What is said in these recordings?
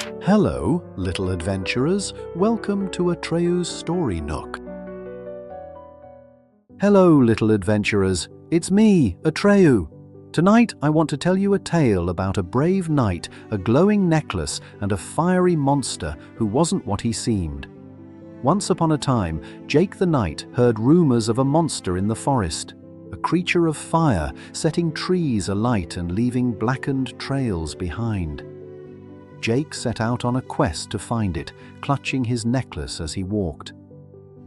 Hello, little adventurers. Welcome to Atreu's Story Nook. Hello, little adventurers. It's me, Atreu. Tonight, I want to tell you a tale about a brave knight, a glowing necklace, and a fiery monster who wasn't what he seemed. Once upon a time, Jake the Knight heard rumors of a monster in the forest, a creature of fire setting trees alight and leaving blackened trails behind. Jake set out on a quest to find it, clutching his necklace as he walked.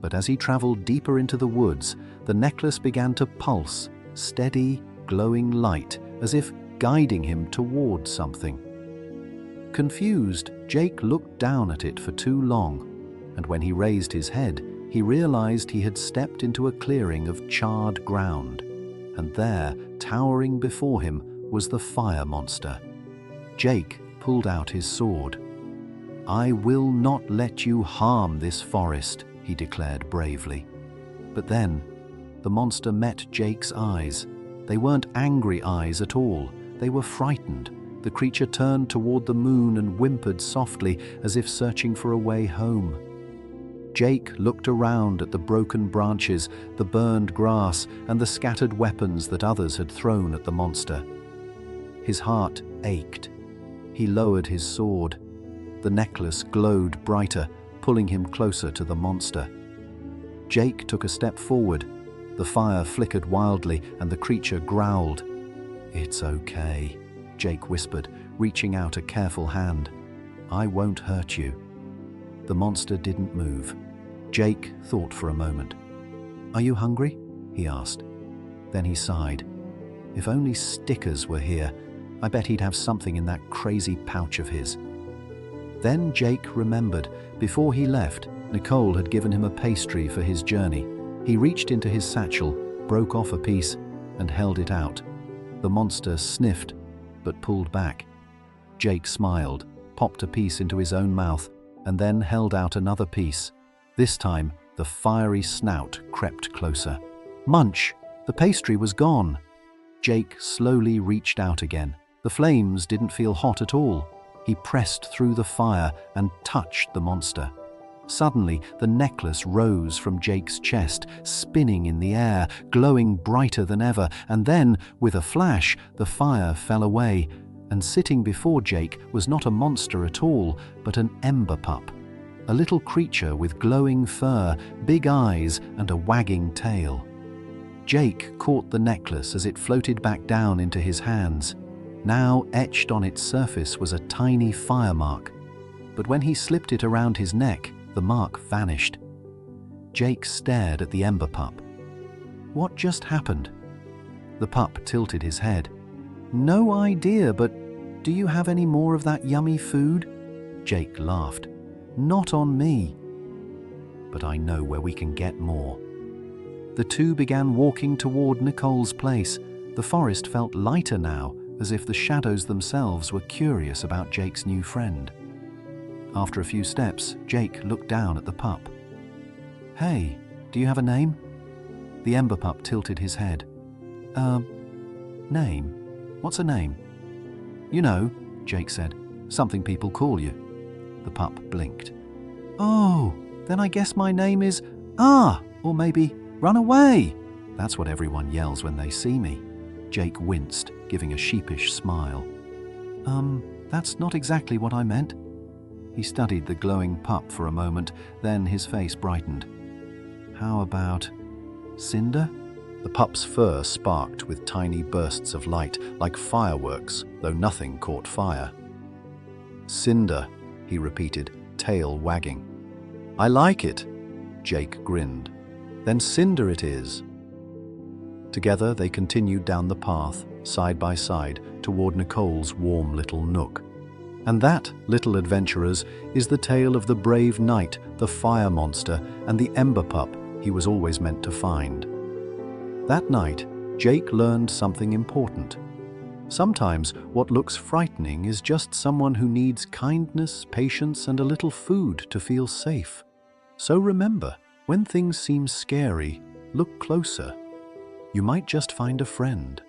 But as he traveled deeper into the woods, the necklace began to pulse, steady, glowing light, as if guiding him toward something. Confused, Jake looked down at it for too long, and when he raised his head, he realized he had stepped into a clearing of charred ground, and there, towering before him, was the fire monster. Jake pulled out his sword. "I will not let you harm this forest," he declared bravely. But then, the monster met Jake's eyes. They weren't angry eyes at all. They were frightened. The creature turned toward the moon and whimpered softly, as if searching for a way home. Jake looked around at the broken branches, the burned grass, and the scattered weapons that others had thrown at the monster. His heart ached. He lowered his sword. The necklace glowed brighter, pulling him closer to the monster. Jake took a step forward. The fire flickered wildly, and the creature growled. "It's okay," Jake whispered, reaching out a careful hand. "I won't hurt you." The monster didn't move. Jake thought for a moment. "Are you hungry?" he asked. Then he sighed. "If only Stickers were here. I bet he'd have something in that crazy pouch of his." Then Jake remembered. Before he left, Nicole had given him a pastry for his journey. He reached into his satchel, broke off a piece, and held it out. The monster sniffed, but pulled back. Jake smiled, popped a piece into his own mouth, and then held out another piece. This time, the fiery snout crept closer. Munch! The pastry was gone. Jake slowly reached out again. The flames didn't feel hot at all. He pressed through the fire and touched the monster. Suddenly, the necklace rose from Jake's chest, spinning in the air, glowing brighter than ever, and then, with a flash, the fire fell away, and sitting before Jake was not a monster at all, but an Emberpup, a little creature with glowing fur, big eyes, and a wagging tail. Jake caught the necklace as it floated back down into his hands. Now etched on its surface was a tiny fire mark, but when he slipped it around his neck, the mark vanished. Jake stared at the Emberpup. What just happened? The pup tilted his head. "No idea, but do you have any more of that yummy food?" Jake laughed. "Not on me. But I know where we can get more." The two began walking toward Nicole's place. The forest felt lighter now, as if the shadows themselves were curious about Jake's new friend. After a few steps, Jake looked down at the pup. "Hey, do you have a name?" The Emberpup tilted his head. Name? What's a name?" "You know," Jake said, "something people call you." The pup blinked. "Oh, then I guess my name is or maybe Run Away. That's what everyone yells when they see me." Jake winced, giving a sheepish smile. That's not exactly what I meant." He studied the glowing pup for a moment, then his face brightened. "How about Cinder?" The pup's fur sparked with tiny bursts of light, like fireworks, though nothing caught fire. "Cinder," he repeated, tail wagging. "I like it." Jake grinned. "Then Cinder it is." Together they continued down the path, side by side, toward Nicole's warm little nook. And that, little adventurers, is the tale of the brave knight, the fire monster, and the Emberpup he was always meant to find. That night, Jake learned something important. Sometimes what looks frightening is just someone who needs kindness, patience, and a little food to feel safe. So remember, when things seem scary, look closer. You might just find a friend.